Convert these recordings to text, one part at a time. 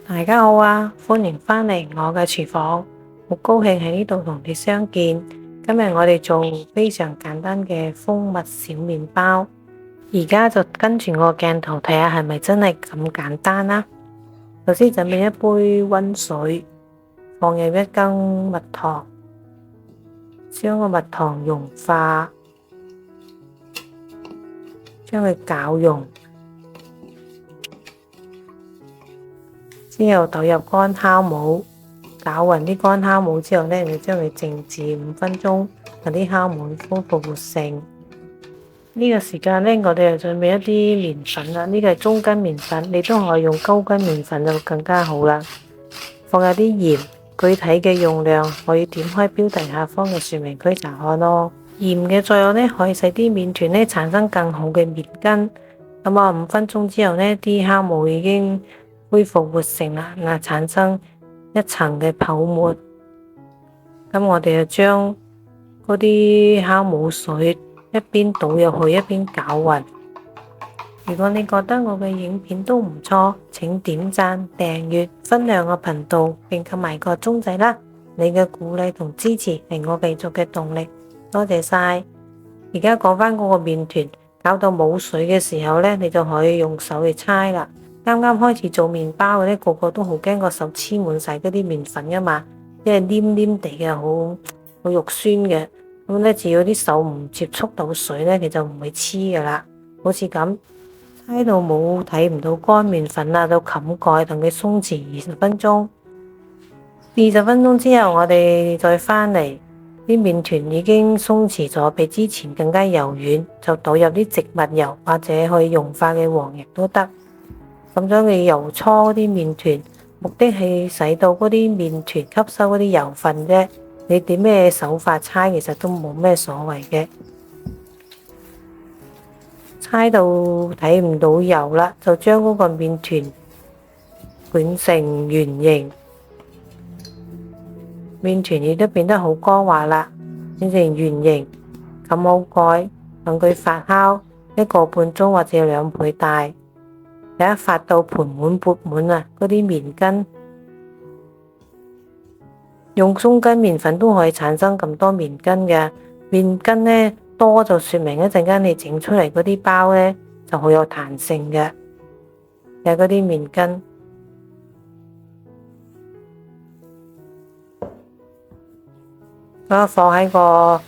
大家好啊，歡迎返嚟我嘅廚房，好高興喺呢度同你相見。今日我哋做非常簡單嘅蜂蜜小麵包，而家就跟住我鏡頭睇下係咪真係咁簡單啦。首先準備一杯溫水，放入一羹蜜糖，將個蜜糖融化，將佢攪溶。之後倒入乾酵母，攪勻啲乾酵母之後呢，你將佢靜置5分鐘，等啲酵母恢復活性。呢個時間呢，我哋就準備一啲麵粉啦。呢個係中筋麵粉，你都可以用高筋麵粉就更加好啦。放入啲鹽，具體嘅用量可以點開標題下方嘅說明區查看咯。鹽嘅作用呢，可以使啲麵團呢產生更好嘅麵筋。咁5分鐘之後呢，啲酵母已經恢復活性啦，產生一層嘅泡沫。咁我哋就將嗰啲酵母水一邊倒入去，一邊攪勻。如果你覺得我嘅影片都唔錯，請點讚、訂閱、分享我頻道，並撳埋個鐘仔啦。你嘅鼓勵同支持係我繼續嘅動力，多謝晒。而家講返嗰個麵團，搞到冇水嘅時候呢，你就可以用手去搓啦。啱啱開始做麵包嘅呢，個個都好驚個手黐滿晒嗰啲麵粉噶嘛，因為黏黏地嘅，好肉酸嘅。咁呢，只要啲手唔接觸到水呢，佢就唔會黐噶啦。好似咁，搓到冇睇唔到乾麵粉啦，就冚蓋等佢鬆弛20分鐘。20分鐘之後，我哋再返嚟，啲麵團已經鬆弛咗，比之前更加柔軟，就倒入啲植物油或者可以溶化嘅黃油都得。咁將佢揉搓啲麵團，目的係使到嗰啲麵團吸收嗰啲油分啫。你點咩手法搓，其實都冇咩所謂嘅。搓到睇唔到油啦，就將嗰個麵團捲成圓形，麵團亦都變得好光滑啦，變成圓形。冚好蓋，等佢發酵1個半鐘或者2倍大。一發到盆滿缽滿啊！嗰啲麵筋，用中筋麵粉都可以產生咁多麵筋嘅。麵筋呢多就說明一陣間你整出嚟嗰啲包呢就好有彈性嘅。有嗰啲麵筋，咁放喺個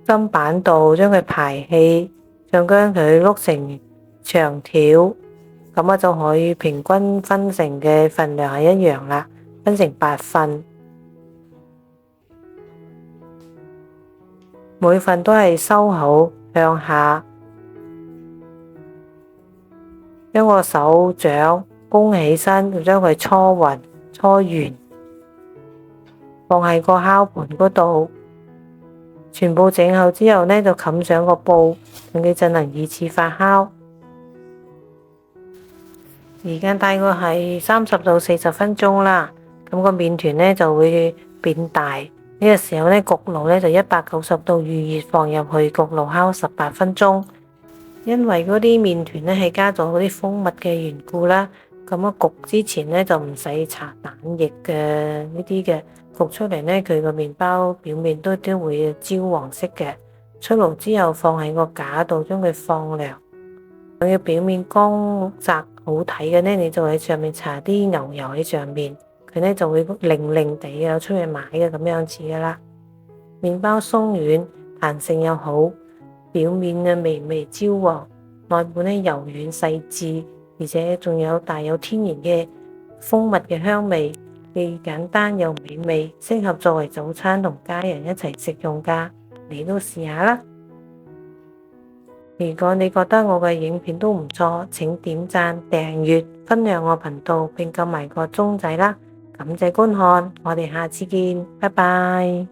砧板度，將佢排氣，再將佢碌成長條。咁就可以平均分成嘅份量係一樣啦，分成8份，每份都係收好向下，將個手掌弓起身，就將佢搓勻搓圓，放喺個烤盤嗰度。全部整好之後呢，就冚上個布，令佢進行2次發酵。時間大概係30到40分鐘啦，咁個麵團呢就會變大。呢個時候呢，焗爐呢就190度預熱放入去焗爐烤18分鐘。因為嗰啲麵團呢係加咗嗰啲蜂蜜嘅緣故啦，咁焗之前呢就唔使搽蛋液嘅呢啲嘅，焗出嚟呢，佢個麵包表面都會焦黃色嘅。出爐之後放喺個架度，將佢放涼。想要表面光澤好睇嘅呢，你就喺上面搽啲牛油喺上面，佢呢就會靈靈地嘅，出去買嘅咁樣子噶啦。麵包鬆軟，彈性又好，表面嘅微微焦黃，內部呢柔軟細緻，而且仲有帶有天然嘅蜂蜜嘅香味，既簡單又美味，適合作為早餐同家人一齊食用噶。你都試下啦！如果你覺得我嘅影片都唔錯，請點讚、訂閱、分享我頻道，並撳埋個鐘仔啦！感謝觀看，我哋下次見，拜拜。